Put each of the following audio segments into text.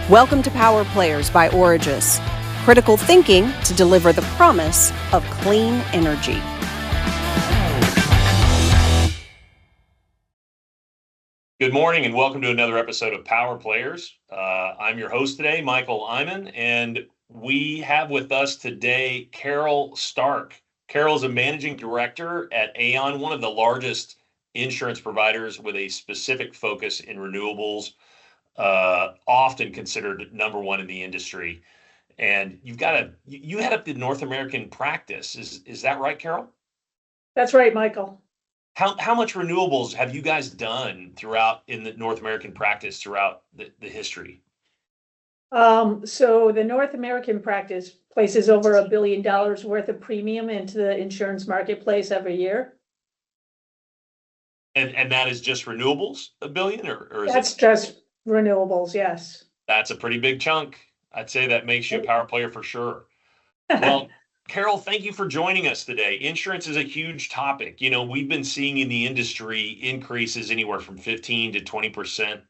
Welcome to Power Players by Origis. Critical thinking to deliver the promise of clean energy. Good morning and welcome to another episode of Power Players. I'm your host today, Michael Eyman, and we have with us today Carol Stark. Carol is a managing director at Eyman, one of the largest insurance providers with a specific focus in renewables, often considered number one in the industry. And you head up the North American practice. Is that right, Carol? That's right, Michael. How much renewables have you guys done throughout in the North American practice throughout the history? So the North American practice places over $1 billion worth of premium into the insurance marketplace every year. And that is just renewables, $1 billion, or is That's it? just renewables, yes. That's a pretty big chunk. I'd say that makes you a power player for sure. Well, Carol, thank you for joining us today. Insurance is a huge topic. You know, we've been seeing in the industry increases anywhere from 15 to 20%,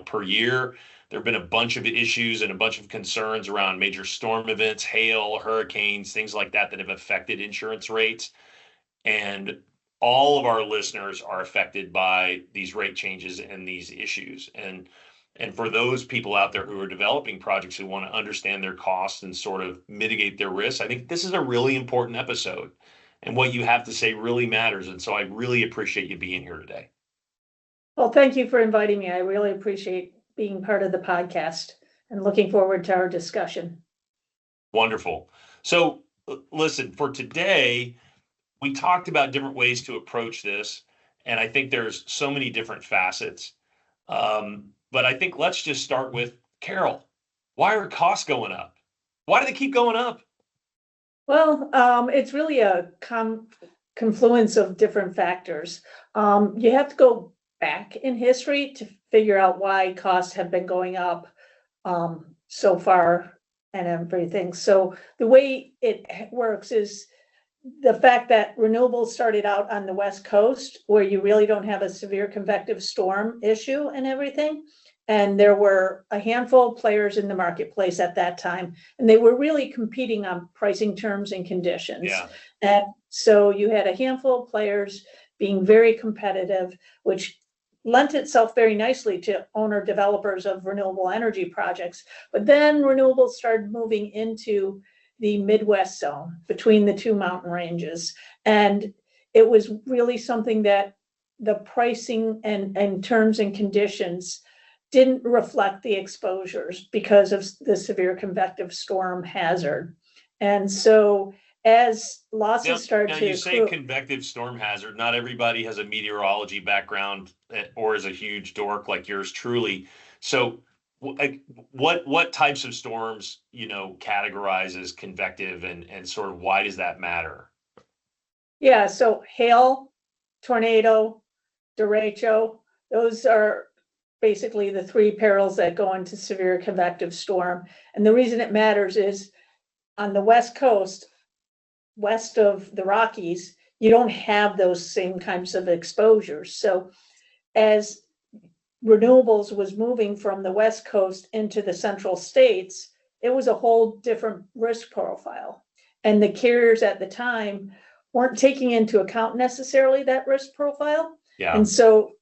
per year. There have been a bunch of issues and a bunch of concerns around major storm events, hail, hurricanes, things like that have affected insurance rates. And all of our listeners are affected by these rate changes and these issues. And for those people out there who are developing projects who want to understand their costs and sort of mitigate their risks, I think this is a really important episode. And what you have to say really matters. And so I really appreciate you being here today. Well, thank you for inviting me. I really appreciate being part of the podcast and looking forward to our discussion. Wonderful. So listen, for today, we talked about different ways to approach this. And I think there's so many different facets. But I think let's just start with Carol. Why are costs going up? Why do they keep going up? Well, it's really a confluence of different factors. You have to go back in history to figure out why costs have been going up so far and everything. So the way it works is the fact that renewables started out on the West Coast, where you really don't have a severe convective storm issue and everything. And there were a handful of players in the marketplace at that time, and they were really competing on pricing terms and conditions. Yeah. And so you had a handful of players being very competitive, which lent itself very nicely to owner developers of renewable energy projects. But then renewables started moving into the Midwest zone between the two mountain ranges. And it was really something that the pricing and terms and conditions didn't reflect the exposures because of the severe convective storm hazard. And so as losses start to... You say convective storm hazard, not everybody has a meteorology background or is a huge dork like yours truly. So what types of storms, categorize as convective and sort of why does that matter? Yeah, so hail, tornado, derecho, those are basically the three perils that go into severe convective storm. And the reason it matters is on the West Coast, west of the Rockies, you don't have those same kinds of exposures. So as renewables was moving from the West Coast into the central states, it was a whole different risk profile. And the carriers at the time weren't taking into account necessarily that risk profile. Yeah. And so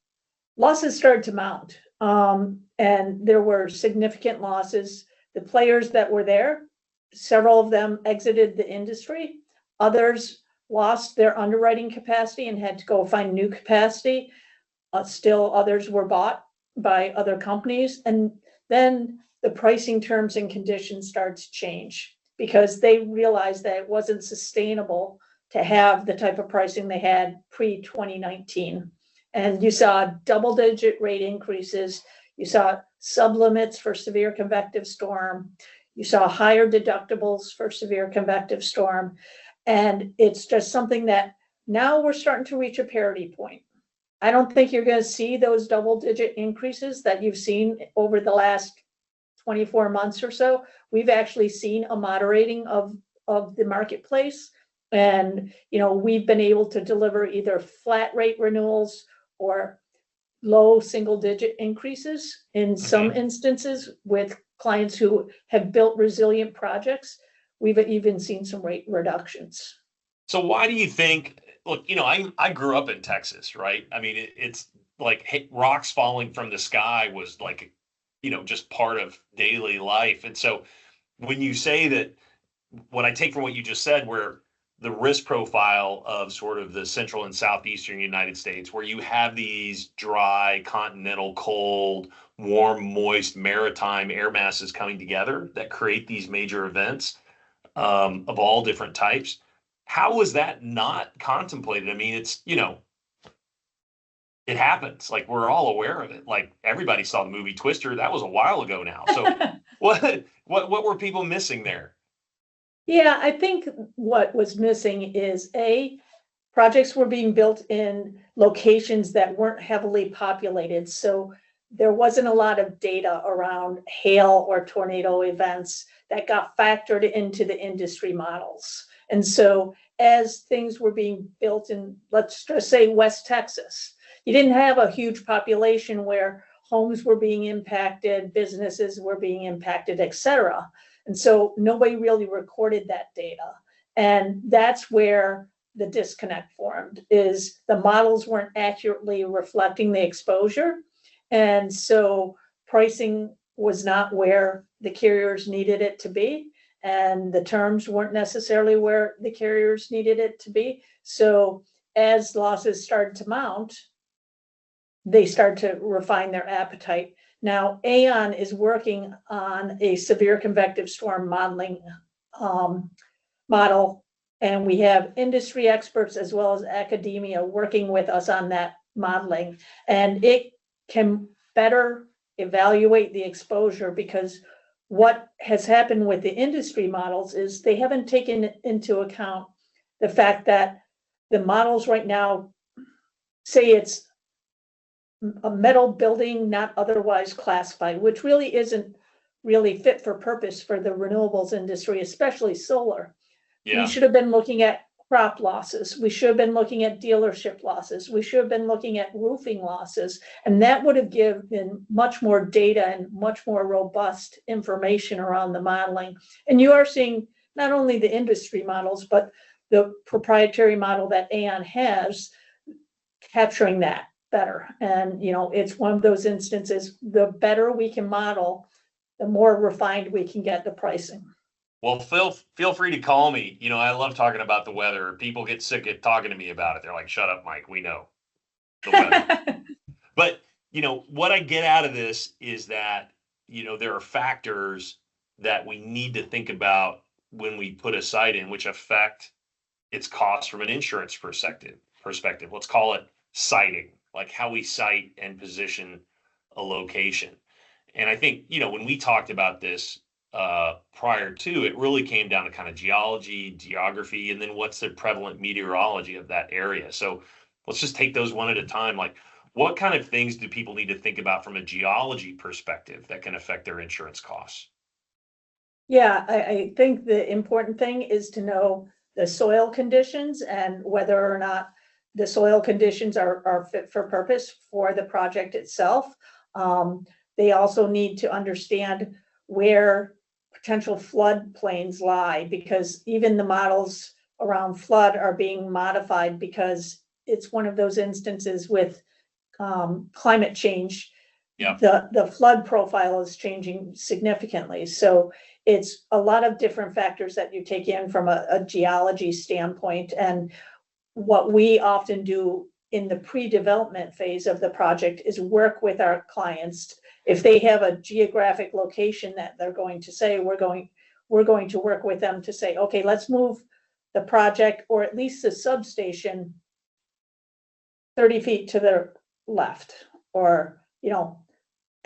losses started to mount. And there were significant losses. The players that were there, several of them exited the industry. Others lost their underwriting capacity and had to go find new capacity. Still others were bought by other companies. And then the pricing terms and conditions started to change because they realized that it wasn't sustainable to have the type of pricing they had pre-2019. And you saw double-digit rate increases. You saw sublimits for severe convective storm. You saw higher deductibles for severe convective storm. And it's just something that now we're starting to reach a parity point. I don't think you're going to see those double-digit increases that you've seen over the last 24 months or so. We've actually seen a moderating of the marketplace. And, we've been able to deliver either flat rate renewals or low single digit increases in some instances with clients who have built resilient projects, we've even seen some rate reductions. So why do you think, look, I grew up in Texas, right? I mean, it's like rocks falling from the sky was like, just part of daily life. And so when you say that, what I take from what you just said, where the risk profile of sort of the central and southeastern United States, where you have these dry, continental, cold, warm, moist, maritime air masses coming together that create these major events of all different types. How was that not contemplated? I mean, it happens. Like, we're all aware of it. Like, everybody saw the movie Twister. That was a while ago now. So what were people missing there? Yeah, I think what was missing is projects were being built in locations that weren't heavily populated. So there wasn't a lot of data around hail or tornado events that got factored into the industry models. And so as things were being built in, let's just say West Texas, you didn't have a huge population where homes were being impacted, businesses were being impacted, et cetera. And so nobody really recorded that data. And that's where the disconnect formed, is the models weren't accurately reflecting the exposure. And so pricing was not where the carriers needed it to be. And the terms weren't necessarily where the carriers needed it to be. So as losses started to mount, they start to refine their appetite. Now, Aon is working on a severe convective storm modeling model, and we have industry experts as well as academia working with us on that modeling. And it can better evaluate the exposure, because what has happened with the industry models is they haven't taken into account the fact that the models right now say it's a metal building not otherwise classified, which really isn't really fit for purpose for the renewables industry, especially solar. Yeah. We should have been looking at crop losses. We should have been looking at dealership losses. We should have been looking at roofing losses. And that would have given much more data and much more robust information around the modeling. And you are seeing not only the industry models, but the proprietary model that Aon has capturing that better. And, it's one of those instances, the better we can model, the more refined we can get the pricing. Well, feel free to call me. I love talking about the weather. People get sick of talking to me about it. They're like, shut up, Mike. We know the weather. But, what I get out of this is that, there are factors that we need to think about when we put a site in, which affect its cost from an insurance perspective. Let's call it siting, like how we site and position a location. And I think, when we talked about this prior to, it really came down to kind of geology, geography, and then what's the prevalent meteorology of that area. So let's just take those one at a time. Like, what kind of things do people need to think about from a geology perspective that can affect their insurance costs? Yeah, I think the important thing is to know the soil conditions and whether or not the soil conditions are fit for purpose for the project itself. They also need to understand where potential flood plains lie, because even the models around flood are being modified because it's one of those instances with climate change. Yeah. The flood profile is changing significantly. So it's a lot of different factors that you take in from a geology standpoint. And what we often do in the pre-development phase of the project is work with our clients. If they have a geographic location that they're going to say, we're going to work with them to say, okay, let's move the project, or at least the substation, 30 feet to the left, or,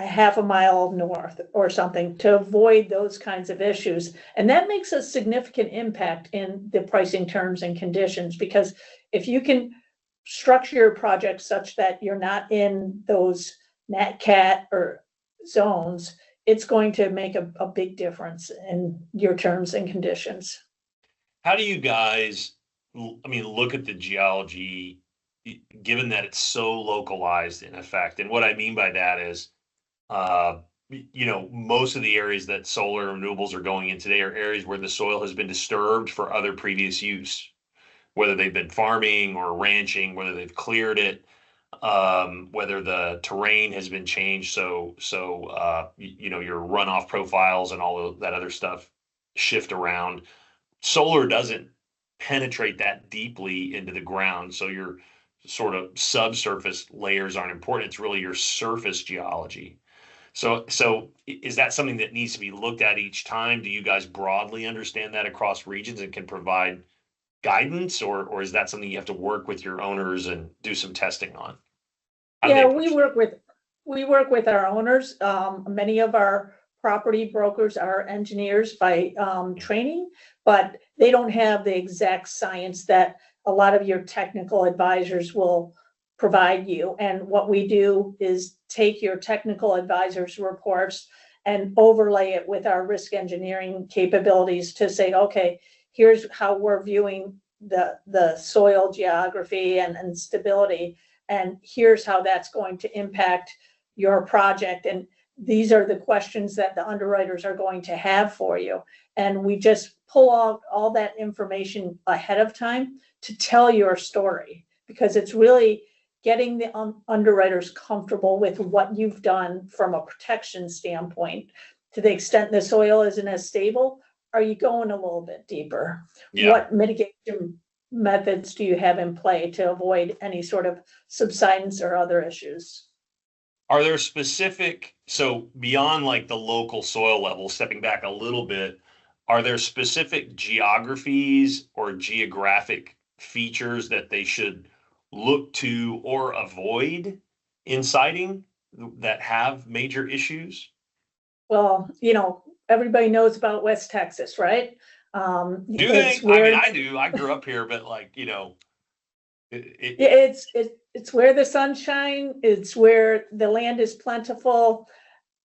a half a mile north or something, to avoid those kinds of issues. And that makes a significant impact in the pricing terms and conditions, because if you can structure your project such that you're not in those NatCat or zones, it's going to make a big difference in your terms and conditions. How do you guys, look at the geology, given that it's so localized in effect? And what I mean by that is, most of the areas that solar and renewables are going in today are areas where the soil has been disturbed for other previous use, whether they've been farming or ranching, whether they've cleared it, whether the terrain has been changed. Your runoff profiles and all of that other stuff shift around. Solar doesn't penetrate that deeply into the ground. So your sort of subsurface layers aren't important. It's really your surface geology. So is that something that needs to be looked at each time? Do you guys broadly understand that across regions and can provide guidance, or is that something you have to work with your owners and do some testing on? Yeah, we work with our owners. Many of our property brokers are engineers by training, but they don't have the exact science that a lot of your technical advisors will provide you. And what we do is take your technical advisors' reports and overlay it with our risk engineering capabilities to say, okay, here's how we're viewing the soil geography and stability, and here's how that's going to impact your project. And these are the questions that the underwriters are going to have for you. And we just pull out all that information ahead of time to tell your story, because it's really getting the underwriters comfortable with what you've done from a protection standpoint. To the extent the soil isn't as stable, are you going a little bit deeper? Yeah. What mitigation methods do you have in play to avoid any sort of subsidence or other issues? Are there specific, so beyond like the local soil level, stepping back a little bit, are there specific geographies or geographic features that they should look to or avoid in siting that have major issues? Well, everybody knows about West Texas, right? Do they? I mean, I do. I grew up here, but it's where the sunshine, it's where the land is plentiful,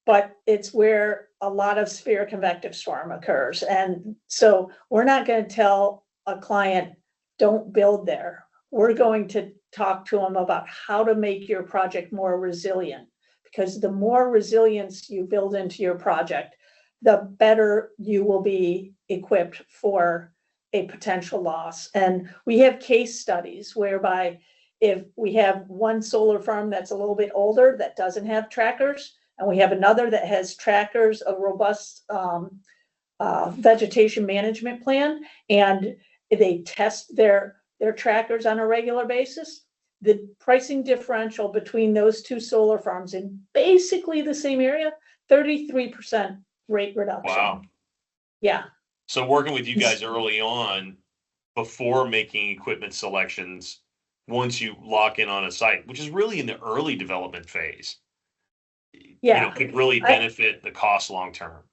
but it's where a lot of severe convective storm occurs. And so we're not going to tell a client, don't build there. We're going to talk to them about how to make your project more resilient, because the more resilience you build into your project, the better you will be equipped for a potential loss. And we have case studies whereby if we have one solar farm that's a little bit older that doesn't have trackers, and we have another that has trackers, a robust vegetation management plan, and they test their trackers on a regular basis, the pricing differential between those two solar farms in basically the same area, 33% rate reduction. Wow. Yeah. So working with you guys early on, before making equipment selections, once you lock in on a site, which is really in the early development phase, could really benefit the cost long term.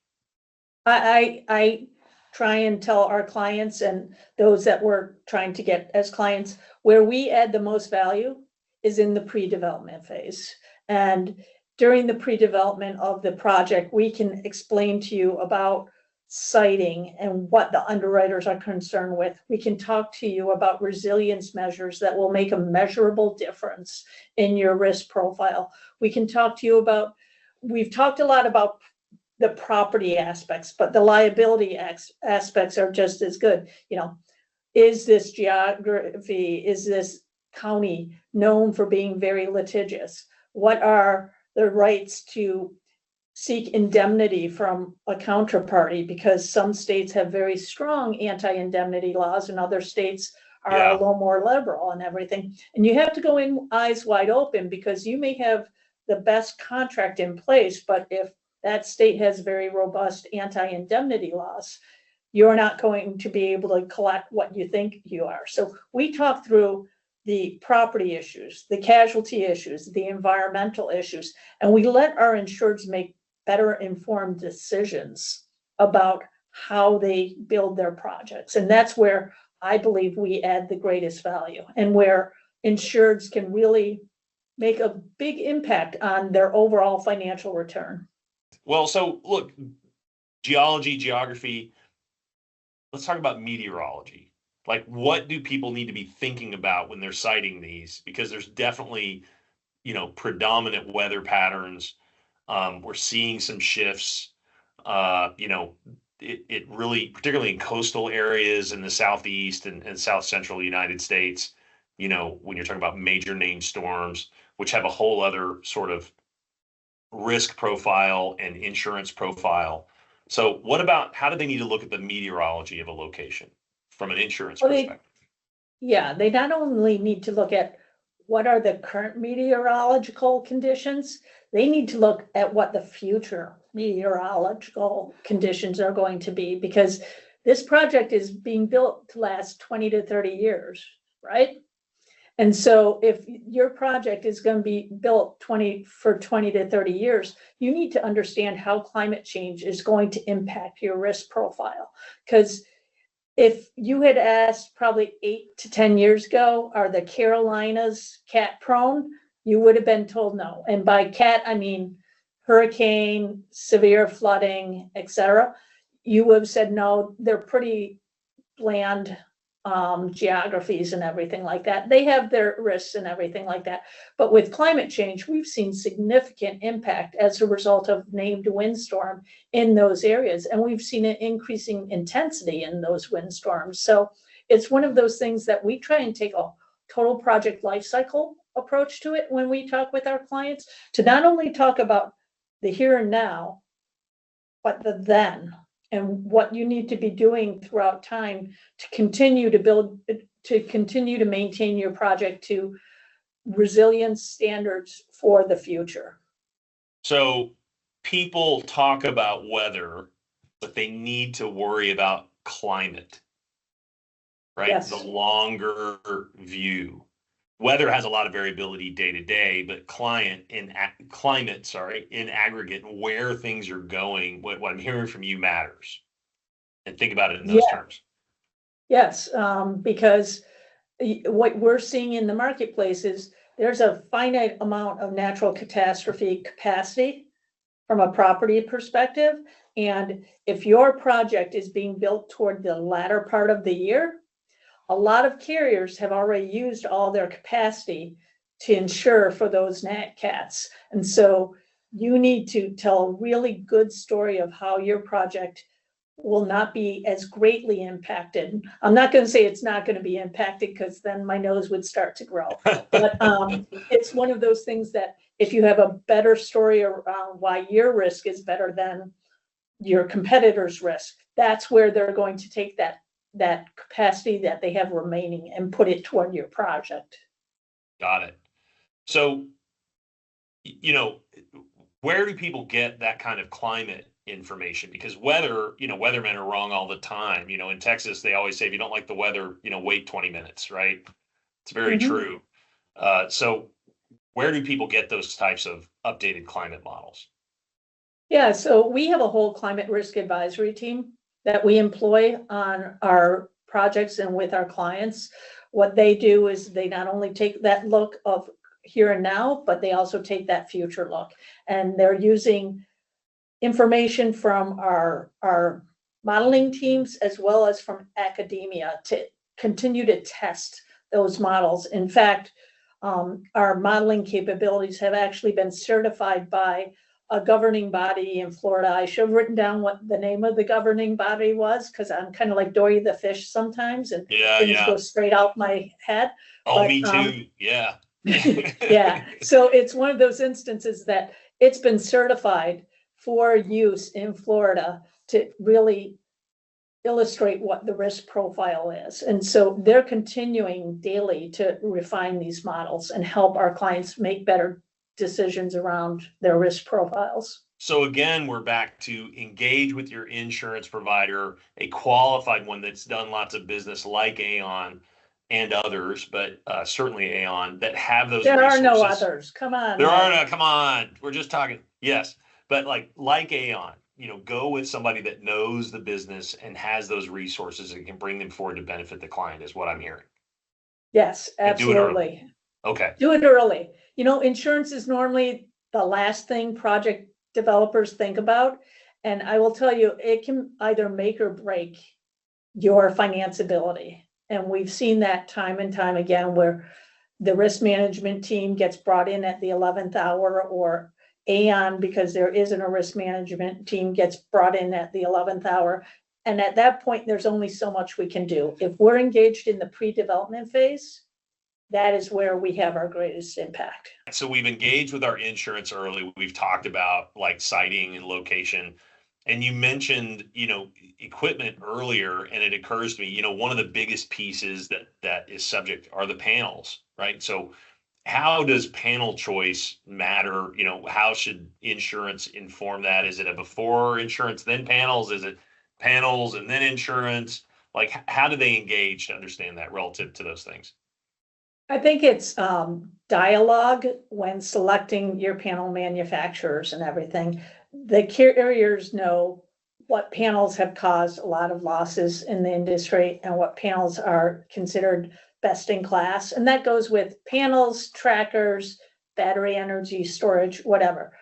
I try and tell our clients and those that we're trying to get as clients, where we add the most value is in the pre-development phase. And during the pre-development of the project, we can explain to you about siting and what the underwriters are concerned with. We can talk to you about resilience measures that will make a measurable difference in your risk profile. We can talk to you about, we've talked a lot about the property aspects, but the liability aspects are just as good. Is this geography, is this county known for being very litigious? What are the rights to seek indemnity from a counterparty? Because some states have very strong anti-indemnity laws and other states are a little more liberal and everything. And you have to go in eyes wide open, because you may have the best contract in place, but if that state has very robust anti-indemnity laws, you're not going to be able to collect what you think you are. So we talk through the property issues, the casualty issues, the environmental issues, and we let our insureds make better informed decisions about how they build their projects. And that's where I believe we add the greatest value, and where insureds can really make a big impact on their overall financial return. Well, so look, geology, geography, let's talk about meteorology. Like, what do people need to be thinking about when they're citing these? Because there's definitely, predominant weather patterns. We're seeing some shifts. It really, particularly in coastal areas in the Southeast and South Central United States, when you're talking about major name storms, which have a whole other sort of risk profile and insurance profile. So what about, how do they need to look at the meteorology of a location from an insurance Well, perspective? they not only need to look at what are the current meteorological conditions, they need to look at what the future meteorological conditions are going to be, because this project is being built to last 20 to 30 years, right? And so if your project is going to be built 20 to 30 years, you need to understand how climate change is going to impact your risk profile. Because if you had asked probably 8 to 10 years ago, are the Carolinas cat prone? You would have been told no. And by cat, I mean hurricane, severe flooding, etc. You would have said no, they're pretty bland geographies and everything like that. They have their risks and everything like that. But with climate change, we've seen significant impact as a result of named windstorm in those areas. And we've seen an increasing intensity in those windstorms. So it's one of those things that we try and take a total project life cycle approach to it when we talk with our clients, to not only talk about the here and now, but the then, and what you need to be doing throughout time to continue to build, to continue to maintain your project to resilience standards for the future. So people talk about weather, but they need to worry about climate, right? Yes. The longer view. Weather has a lot of variability day to day, but climate, in aggregate, where things are going, what I'm hearing from you matters. And think about it in those terms. Yes, because what we're seeing in the marketplace is there's a finite amount of natural catastrophe capacity from a property perspective. And if your project is being built toward the latter part of the year, a lot of carriers have already used all their capacity to insure for those nat cats. And so you need to tell a really good story of how your project will not be as greatly impacted. I'm not going to say it's not going to be impacted, because then my nose would start to grow. But it's one of those things that if you have a better story around why your risk is better than your competitor's risk, that's where they're going to take that capacity that they have remaining and put it toward your project. Got it. So, where do people get that kind of climate information? Because weathermen are wrong all the time. In Texas, they always say, if you don't like the weather, wait 20 minutes, right? It's very true. So where do people get those types of updated climate models? Yeah, so we have a whole climate risk advisory team that we employ on our projects and with our clients. What they do is they not only take that look of here and now, but they also take that future look. And they're using information from our modeling teams as well as from academia to continue to test those models. In fact, our modeling capabilities have actually been certified by a governing body in Florida. I should have written down what the name of the governing body was, because I'm kind of like Dory the fish sometimes, and things go straight out my head. Oh, but, me too. Yeah. Yeah. So it's one of those instances that it's been certified for use in Florida to really illustrate what the risk profile is. And so they're continuing daily to refine these models and help our clients make better decisions around their risk profiles. So again, we're back to engage with your insurance provider, a qualified one that's done lots of business like Aon and others, but certainly Aon, that have those resources. There are no others. Come on. Come on. We're just talking. Yes. But like Aon, go with somebody that knows the business and has those resources and can bring them forward to benefit the client, is what I'm hearing. Yes, absolutely. Okay. Do it early. Insurance is normally the last thing project developers think about. And I will tell you, it can either make or break your financeability. And we've seen that time and time again, where the risk management team gets brought in at the 11th hour, or Aon, because there isn't a risk management team, gets brought in at the 11th hour. And at that point, there's only so much we can do. If we're engaged in the pre-development phase, that is where we have our greatest impact. So we've engaged with our insurance early. We've talked about like siting and location. And you mentioned, equipment earlier, and it occurs to me, one of the biggest pieces that is subject are the panels, right? So how does panel choice matter? How should insurance inform that? Is it a before insurance, then panels? Is it panels and then insurance? Like, how do they engage to understand that relative to those things? I think it's dialogue when selecting your panel manufacturers and everything. The carriers know what panels have caused a lot of losses in the industry and what panels are considered best in class. And that goes with panels, trackers, battery energy storage, whatever.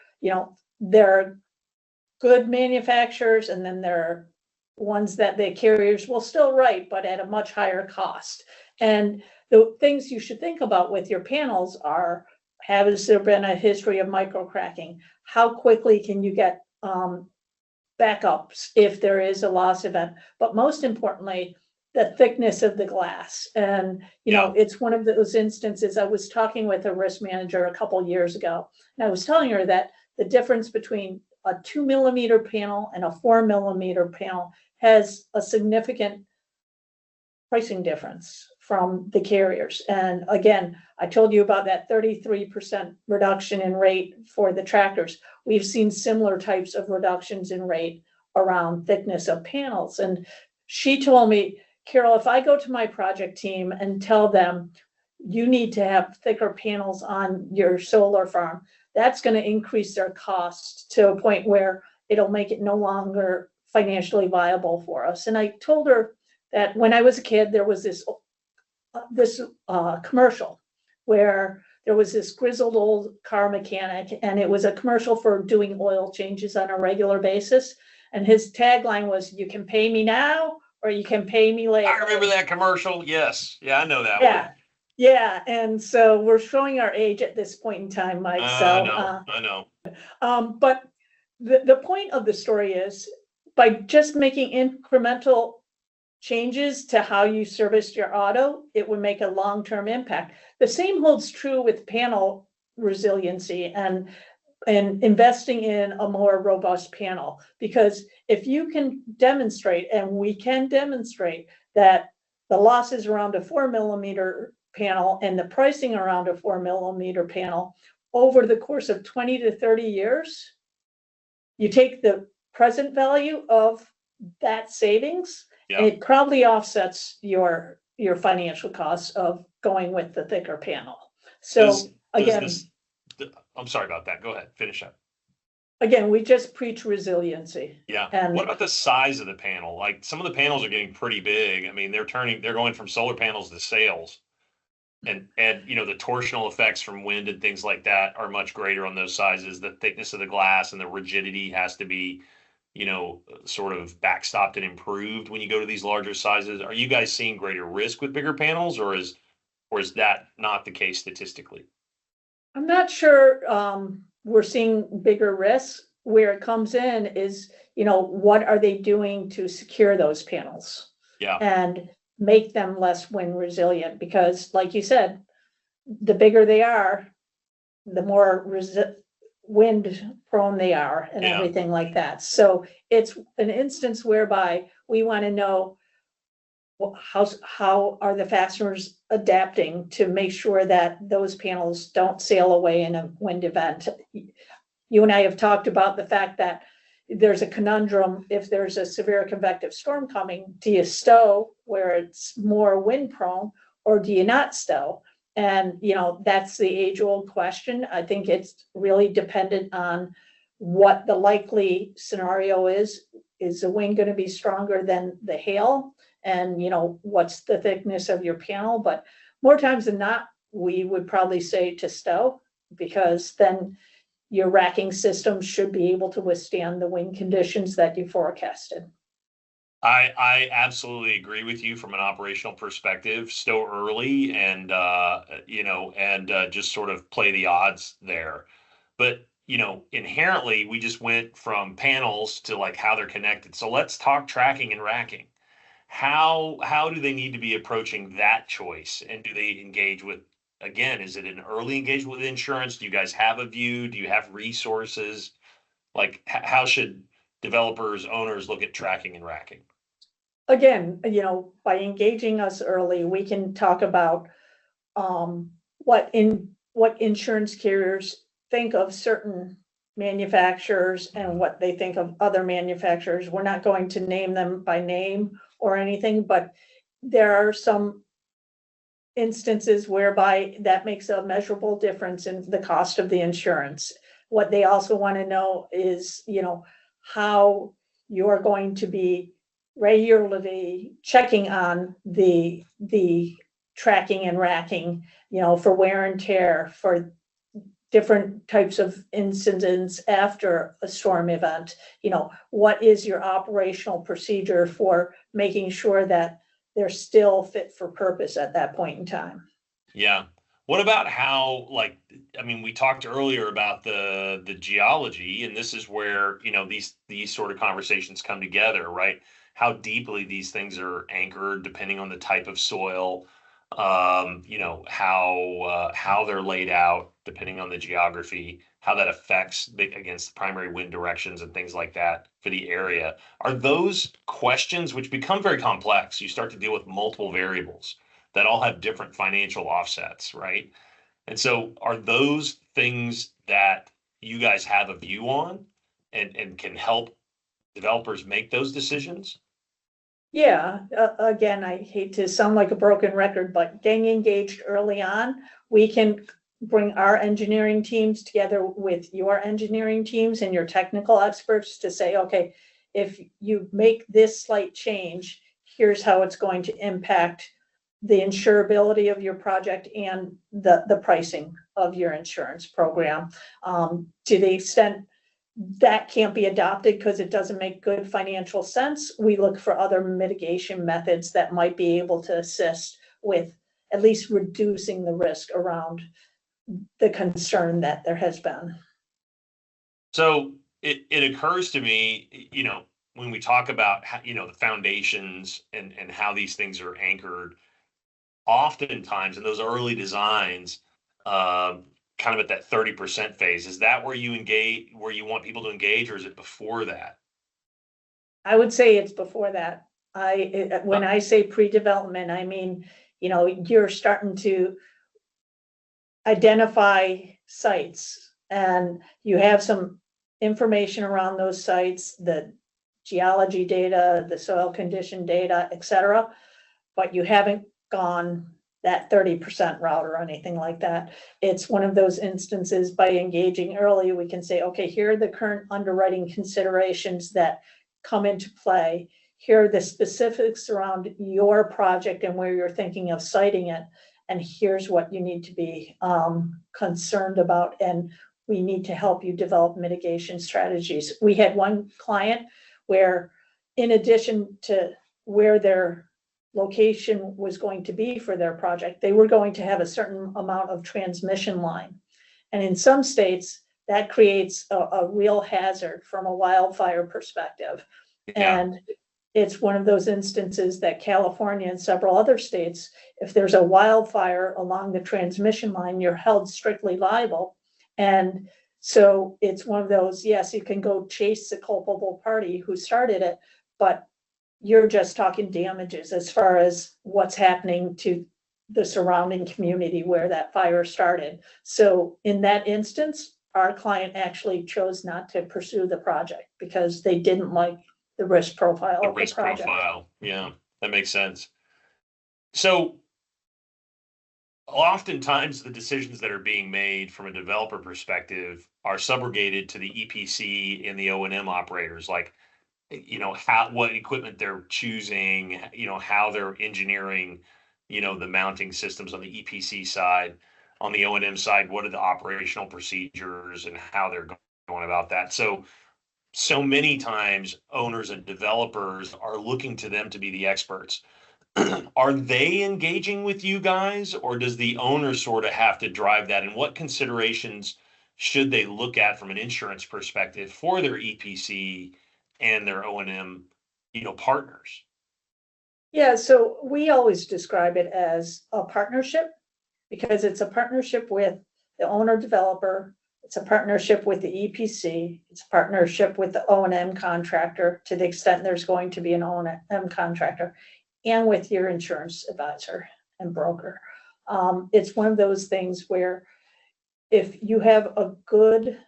There are good manufacturers, and then there are ones that the carriers will still write, but at a much higher cost. And the things you should think about with your panels are, has there been a history of micro cracking? How quickly can you get backups if there is a loss event? But most importantly, the thickness of the glass. And, it's one of those instances. I was talking with a risk manager a couple years ago, and I was telling her that the difference between a 2 millimeter panel and a 4 millimeter panel has a significant pricing difference from the carriers. And again, I told you about that 33% reduction in rate for the tractors. We've seen similar types of reductions in rate around thickness of panels. And she told me, Carol, if I go to my project team and tell them you need to have thicker panels on your solar farm, that's going to increase their cost to a point where it'll make it no longer financially viable for us. And I told her that when I was a kid, there was this commercial where there was this grizzled old car mechanic, and it was a commercial for doing oil changes on a regular basis. And his tagline was, "You can pay me now, or you can pay me later." I remember that commercial. Yes. Yeah, I know that Yeah. one. Yeah. And so we're showing our age at this point in time, Mike. I know. But the point of the story is, by just making incremental changes to how you service your auto, it would make a long-term impact. The same holds true with panel resiliency and investing in a more robust panel. Because if you can demonstrate, and we can demonstrate, that the losses around a 4 millimeter panel and the pricing around a 4 millimeter panel over the course of 20 to 30 years, you take the present value of that savings, and it probably offsets your financial costs of going with the thicker panel. So I'm sorry about that. Go ahead, finish up. Again, we just preach resiliency. Yeah. And what about the size of the panel? Like, some of the panels are getting pretty big. I mean, they're going from solar panels to sails. And the torsional effects from wind and things like that are much greater on those sizes. The thickness of the glass and the rigidity has to be, sort of backstopped and improved when you go to these larger sizes. Are you guys seeing greater risk with bigger panels, or is that not the case statistically? I'm not sure we're seeing bigger risks. Where it comes in is, what are they doing to secure those panels? Yeah. And make them less wind resilient, because like you said, the bigger they are, the more wind prone they are and everything like that. So it's an instance whereby we want to know how are the fasteners adapting to make sure that those panels don't sail away in a wind event. You and I have talked about the fact that there's a conundrum. If there's a severe convective storm coming, do you stow where it's more wind prone, or do you not stow? And, that's the age old question. I think it's really dependent on what the likely scenario is. Is the wind going to be stronger than the hail? And, what's the thickness of your panel? But more times than not, we would probably say to stow, because then your racking system should be able to withstand the wind conditions that you forecasted. I absolutely agree with you from an operational perspective. Stow early and just sort of play the odds there. But inherently we just went from panels to like how they're connected. So let's talk tracking and racking. How do they need to be approaching that choice? And do they engage with, again, is it an early engagement with insurance? Do you guys have a view? Do you have resources? Like how should developers, owners look at tracking and racking? Again, by engaging us early, we can talk about what insurance carriers think of certain manufacturers and what they think of other manufacturers. We're not going to name them by name or anything, but there are some instances whereby that makes a measurable difference in the cost of the insurance. What they also want to know is, how you're going to be regularly checking on the tracking and racking, for wear and tear, for different types of incidents after a storm event. What is your operational procedure for making sure that they're still fit for purpose at that point in time? Yeah. What about how, we talked earlier about the geology, and this is where, these sort of conversations come together, right? How deeply these things are anchored, depending on the type of soil, how they're laid out, depending on the geography, how that affects against the primary wind directions and things like that for the area. Are those questions which become very complex? You start to deal with multiple variables that all have different financial offsets, right? And so are those things that you guys have a view on and can help developers make those decisions? Yeah, again, I hate to sound like a broken record, but getting engaged early on, we can bring our engineering teams together with your engineering teams and your technical experts to say, okay, if you make this slight change, here's how it's going to impact the insurability of your project and the pricing of your insurance program. To the extent that can't be adopted because it doesn't make good financial sense, we look for other mitigation methods that might be able to assist with at least reducing the risk around the concern that there has been. So it occurs to me, when we talk about how, the foundations and how these things are anchored, oftentimes in those early designs, kind of at that 30% phase, is that where you engage, where you want people to engage, or is it before that? I would say it's before that. When I say pre-development, I mean, you're starting to identify sites and you have some information around those sites, the geology data, the soil condition data, et cetera, but you haven't gone that 30% route or anything like that. It's one of those instances by engaging early, we can say, okay, here are the current underwriting considerations that come into play. Here are the specifics around your project and where you're thinking of siting it. And here's what you need to be concerned about. And we need to help you develop mitigation strategies. We had one client where, in addition to where their location was going to be for their project, they were going to have a certain amount of transmission line. And in some states, that creates a real hazard from a wildfire perspective. Yeah. And it's one of those instances that California and several other states, if there's a wildfire along the transmission line, you're held strictly liable. And so it's one of those, yes, you can go chase the culpable party who started it, but you're just talking damages as far as what's happening to the surrounding community where that fire started. So in that instance, our client actually chose not to pursue the project because they didn't like the risk profile The of the risk project. profile. Yeah, that makes sense. So oftentimes the decisions that are being made from a developer perspective are subrogated to the EPC and the O&M operators, like, what equipment they're choosing, how they're engineering, the mounting systems on the EPC side. On the O&M side, what are the operational procedures and how they're going about that? So many times owners and developers are looking to them to be the experts. Are they engaging with you guys, or does the owner sort of have to drive that? And what considerations should they look at from an insurance perspective for their EPC and their O&M, partners? Yeah, so we always describe it as a partnership because it's a partnership with the owner developer, it's a partnership with the EPC, it's a partnership with the O&M contractor to the extent there's going to be an O&M contractor, and with your insurance advisor and broker. It's one of those things where if you have a good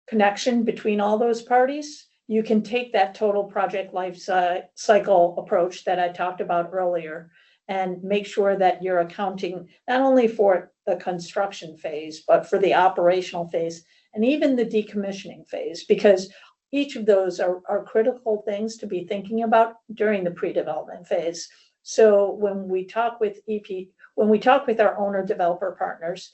connection between all those parties, you can take that total project life cycle approach that I talked about earlier and make sure that you're accounting not only for the construction phase, but for the operational phase and even the decommissioning phase, because each of those are critical things to be thinking about during the pre-development phase. So when we talk with our owner developer partners,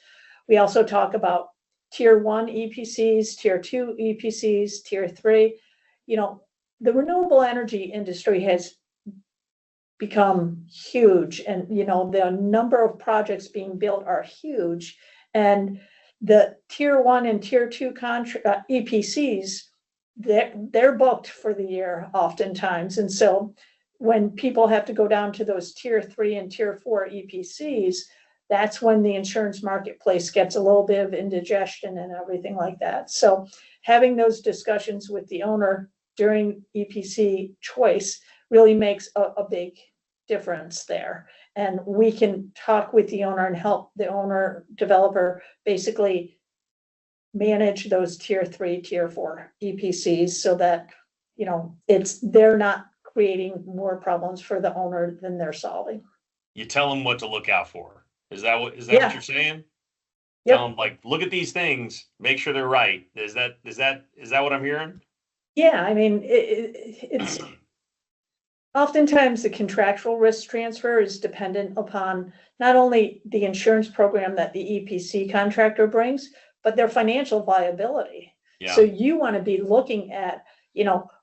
we also talk about tier 1 EPCs, tier 2 EPCs, tier 3. The renewable energy industry has become huge, and the number of projects being built are huge, and the tier 1 and tier 2 EPCs, they're booked for the year oftentimes. And so when people have to go down to those tier 3 and tier 4 EPCs, that's when the insurance marketplace gets a little bit of indigestion and everything like that. So having those discussions with the owner during EPC choice really makes a big difference there. And we can talk with the owner and help the owner developer basically manage those tier 3, tier 4 EPCs so that, they're not creating more problems for the owner than they're solving. You tell them what to look out for. Is that what you're saying? Yep. Tell them, look at these things, make sure they're right. Is that what I'm hearing? Yeah, I mean, it's oftentimes the contractual risk transfer is dependent upon not only the insurance program that the EPC contractor brings, but their financial viability. Yeah. So you want to be looking at,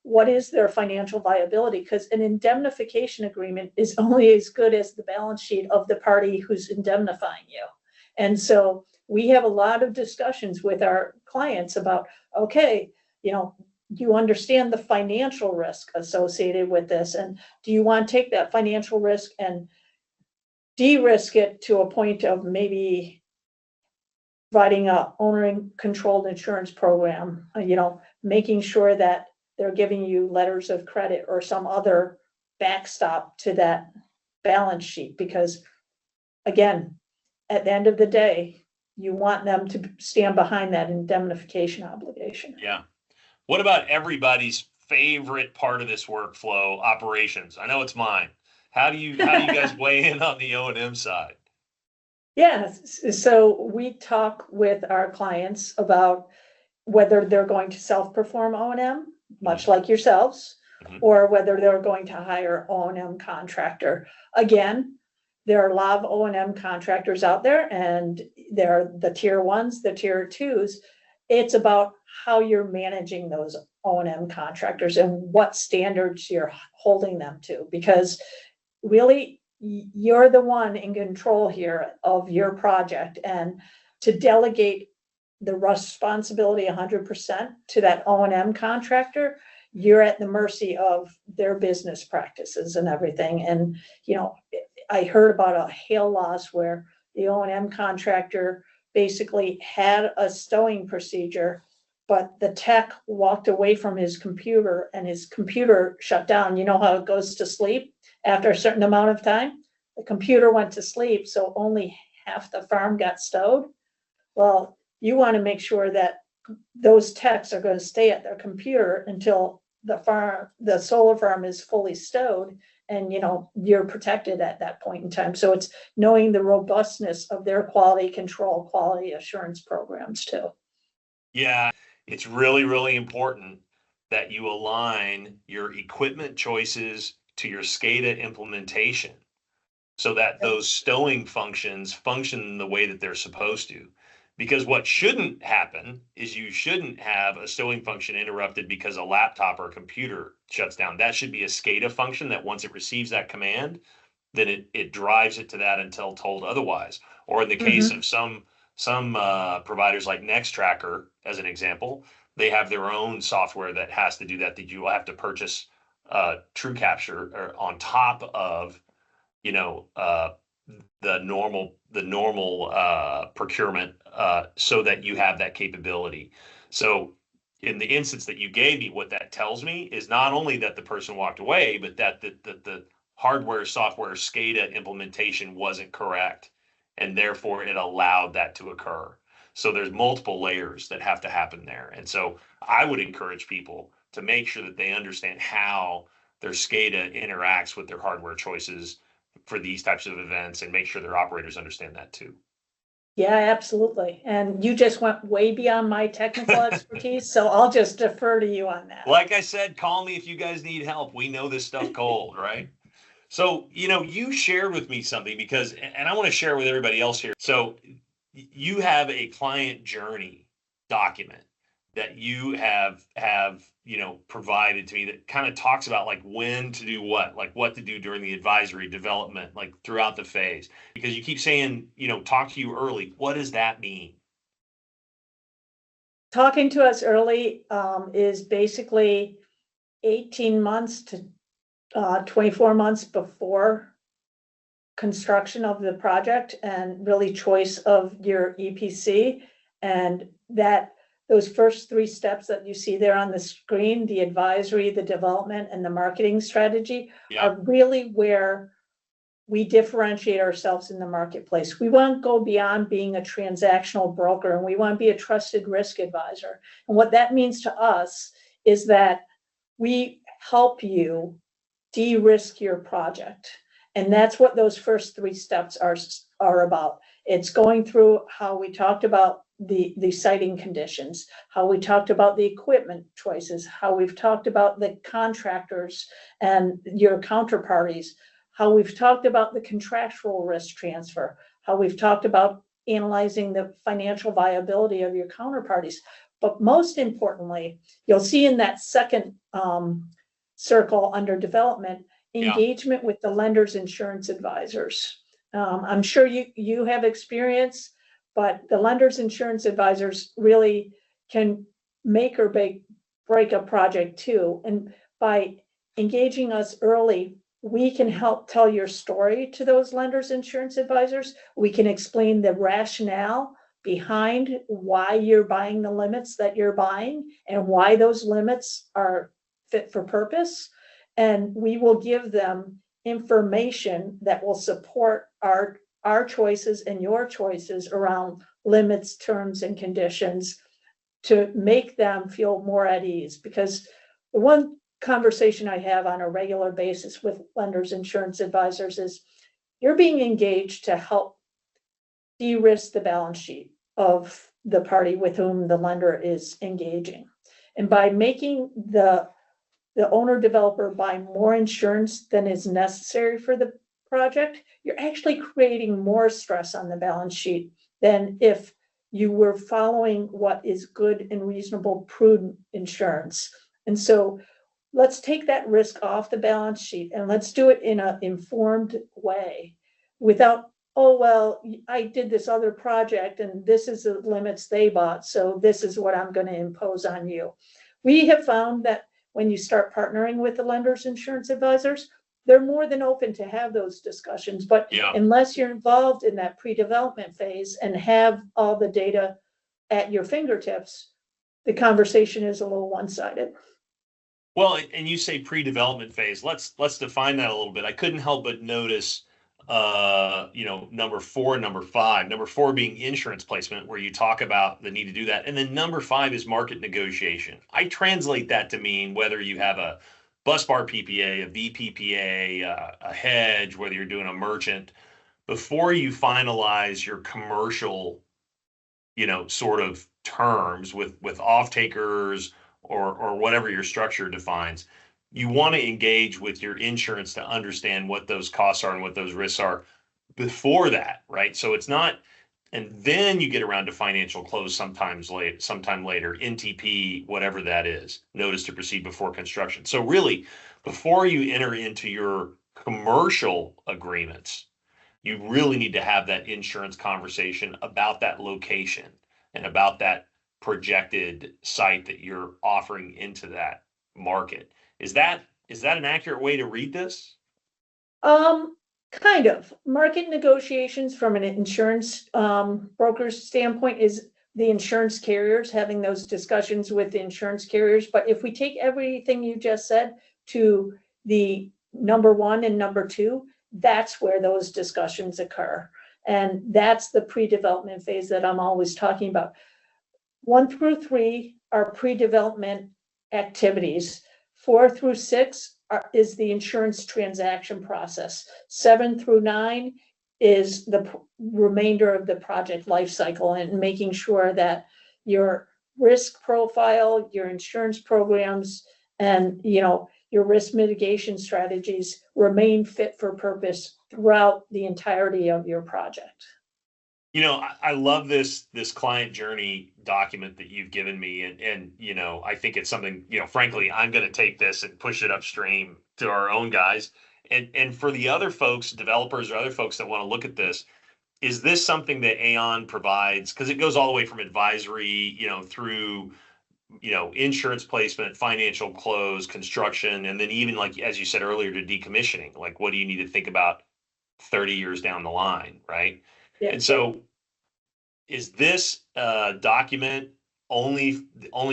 what is their financial viability? Because an indemnification agreement is only as good as the balance sheet of the party who's indemnifying you. And so we have a lot of discussions with our clients about, okay, you understand the financial risk associated with this, and do you want to take that financial risk and de-risk it to a point of maybe providing a owner-controlled insurance program, making sure that they're giving you letters of credit or some other backstop to that balance sheet, because again, at the end of the day, you want them to stand behind that indemnification obligation. Yeah. What about everybody's favorite part of this workflow, operations? I know it's mine. How do you guys weigh in on the O&M side? Yeah, so we talk with our clients about whether they're going to self-perform O&M, much like yourselves, or whether they're going to hire O&M contractor. Again, there are a lot of O&M contractors out there, and they're the tier 1s, the tier 2s. It's about how you're managing those O&M contractors and what standards you're holding them to, because really you're the one in control here of your project, and to delegate the responsibility 100% to that O&M contractor, you're at the mercy of their business practices and everything. And, I heard about a hail loss where the O&M contractor basically had a stowing procedure, but the tech walked away from his computer and his computer shut down. You know how it goes to sleep after a certain amount of time? The computer went to sleep, so only half the farm got stowed. Well, you want to make sure that those techs are going to stay at their computer until the solar farm is fully stowed, and you're protected at that point in time. So it's knowing the robustness of their quality control, quality assurance programs too. Yeah, it's really, really important that you align your equipment choices to your SCADA implementation so that those stowing functions function the way that they're supposed to. Because what shouldn't happen is you shouldn't have a stowing function interrupted because a laptop or a computer shuts down. That should be a SCADA function that once it receives that command, then it drives it to that until told otherwise. Or in the case of some some providers like Nextracker, as an example, they have their own software that has to do that. That you will have to purchase True Capture or on top of, you know, the normal procurement, so that you have that capability. So in the instance that you gave me, what that tells me is not only that the person walked away, but that the hardware software SCADA implementation wasn't correct, and therefore it allowed that to occur. So there's multiple layers that have to happen there. And so I would encourage people to make sure that they understand how their SCADA interacts with their hardware choices for these types of events, and make sure their operators understand that too. Yeah, absolutely. And you just went way beyond my technical expertise, so I'll just defer to you on that. Like I said, call me if you guys need help. We know this stuff cold, right? So, you shared with me something because, and I want to share with everybody else here. So, you have a client journey document that you have provided to me that kind of talks about like when to do what, like what to do during the advisory development, like throughout the phase. Because you keep saying, talk to you early. What does that mean? Talking to us early is basically 18 months to 24 months before construction of the project and really choice of your EPC. And that those first three steps that you see there on the screen, the advisory, the development, and the marketing strategy, are really where we differentiate ourselves in the marketplace. We want to go beyond being a transactional broker, and we want to be a trusted risk advisor. And what that means to us is that we help you de-risk your project. And that's what those first three steps are about. It's going through how we talked about the siting conditions, how we talked about the equipment choices, how we've talked about the contractors and your counterparties, how we've talked about the contractual risk transfer, how we've talked about analyzing the financial viability of your counterparties. But most importantly, you'll see in that second circle under development, engagement with the lender's insurance advisors. I'm sure you have experience, but the lender's insurance advisors really can make or break a project too. And by engaging us early, we can help tell your story to those lenders insurance advisors. We can explain the rationale behind why you're buying the limits that you're buying and why those limits are fit for purpose. And we will give them information that will support our choices and your choices around limits, terms, and conditions to make them feel more at ease. Because the one conversation I have on a regular basis with lenders insurance advisors is you're being engaged to help de-risk the balance sheet of the party with whom the lender is engaging. And by making the owner developer buy more insurance than is necessary for the project, you're actually creating more stress on the balance sheet than if you were following what is good and reasonable, prudent insurance. And so let's take that risk off the balance sheet and let's do it in an informed way without, oh, well, I did this other project and this is the limits they bought, so this is what I'm going to impose on you. We have found that when you start partnering with the lenders insurance advisors, they're more than open to have those discussions. But unless you're involved in that pre-development phase and have all the data at your fingertips, the conversation is a little one-sided. Well, and you say pre-development phase. Let's define that a little bit. I couldn't help but notice, number 4 and number 5. Number 4 being insurance placement, where you talk about the need to do that, and then number 5 is market negotiation. I translate that to mean whether you have a busbar PPA, a VPPA, a hedge, whether you're doing a merchant, before you finalize your commercial, sort of terms with off-takers or whatever your structure defines, you want to engage with your insurance to understand what those costs are and what those risks are before that, right? So it's not, and then you get around to financial close sometime later, NTP, whatever that is, notice to proceed before construction. So really, before you enter into your commercial agreements, you really need to have that insurance conversation about that location and about that projected site that you're offering into that market. Is that an accurate way to read this? Kind of. Market negotiations from an insurance broker's standpoint is the insurance carriers having those discussions with the insurance carriers. But if we take everything you just said to the number one and number two, that's where those discussions occur. And that's the pre-development phase that I'm always talking about. 1 through 3 are pre-development activities. 4 through 6 is the insurance transaction process. 7 through 9 is the remainder of the project life cycle, and making sure that your risk profile, your insurance programs, and your risk mitigation strategies remain fit for purpose throughout the entirety of your project. I love this client journey document that you've given me, and I think it's something, frankly, I'm going to take this and push it upstream to our own guys. And for the other folks, developers or other folks that want to look at this, is this something that Aon provides? Because it goes all the way from advisory, through, insurance placement, financial close, construction, and then even, like, as you said earlier, to decommissioning. Like, what do you need to think about 30 years down the line, right? Yeah. And so is this document only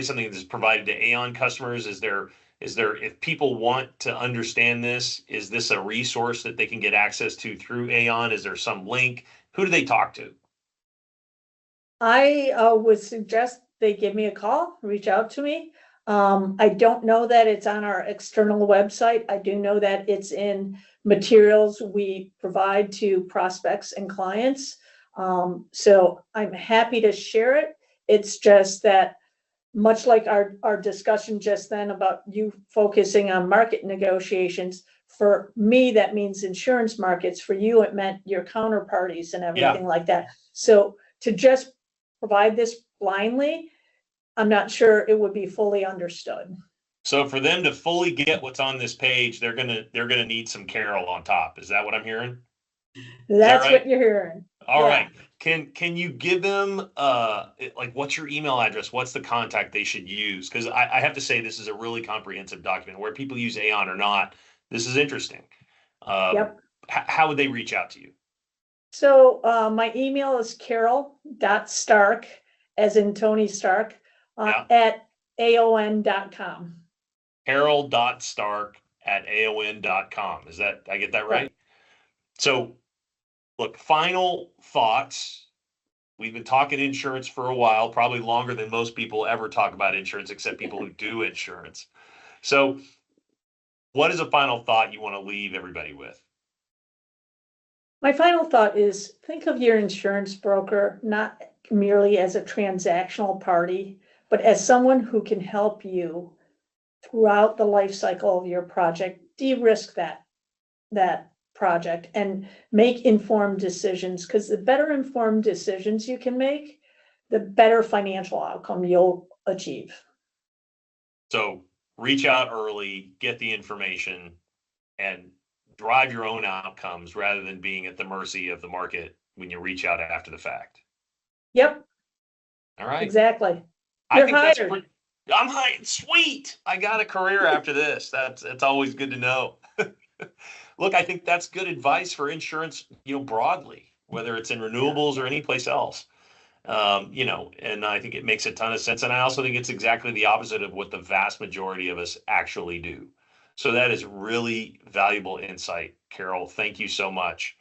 something that's provided to Aon customers? Is there, if people want to understand this, is this a resource that they can get access to through Aon? Is there some link? Who do they talk to? I would suggest they give me a call, reach out to me. I don't know that it's on our external website. I do know that it's in materials we provide to prospects and clients. So I'm happy to share it. It's just that, much like our discussion just then about you focusing on market negotiations, for me, that means insurance markets. For you, it meant your counterparties and everything like that. So to just provide this blindly, I'm not sure it would be fully understood. So for them to fully get what's on this page, they're gonna need some Carol on top. Is that what I'm hearing? That's right? what you're hearing. All right. Can you give them like, what's your email address? What's the contact they should use? Because I have to say, this is a really comprehensive document. Where people use Aon or not, this is interesting. Yep. How would they reach out to you? So my email is carol.stark, as in Tony Stark, at aon.com. Carol.stark@aon.com. I get that right? So look, final thoughts. We've been talking insurance for a while, probably longer than most people ever talk about insurance, except people who do insurance. So what is a final thought you want to leave everybody with? My final thought is, think of your insurance broker not merely as a transactional party, but as someone who can help you throughout the life cycle of your project, de-risk that project and make informed decisions, because the better informed decisions you can make, the better financial outcome you'll achieve. So reach out early, get the information, and drive your own outcomes rather than being at the mercy of the market when you reach out after the fact. Yep. All right. Exactly. I'm hired. Sweet. I got a career after this. That's always good to know. Look, I think that's good advice for insurance, broadly, whether it's in renewables or any place else. And I think it makes a ton of sense. And I also think it's exactly the opposite of what the vast majority of us actually do. So that is really valuable insight, Carol. Thank you so much.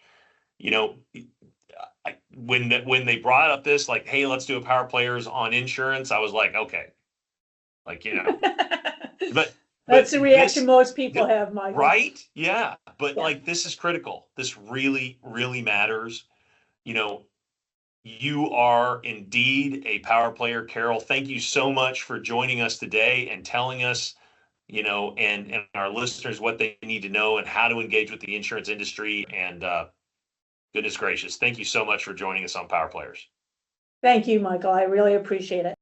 When they brought up this, like, hey, let's do a Power Players on insurance, I was like, okay, but that's the reaction most people have, Michael. Right? Yeah. But like, this is critical. This really, really matters. You are indeed a power player, Carol. Thank you so much for joining us today and telling us, and our listeners what they need to know and how to engage with the insurance industry. And goodness gracious, thank you so much for joining us on Power Players. Thank you, Michael. I really appreciate it.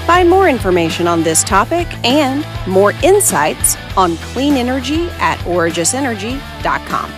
Find more information on this topic and more insights on clean energy at origisenergy.com.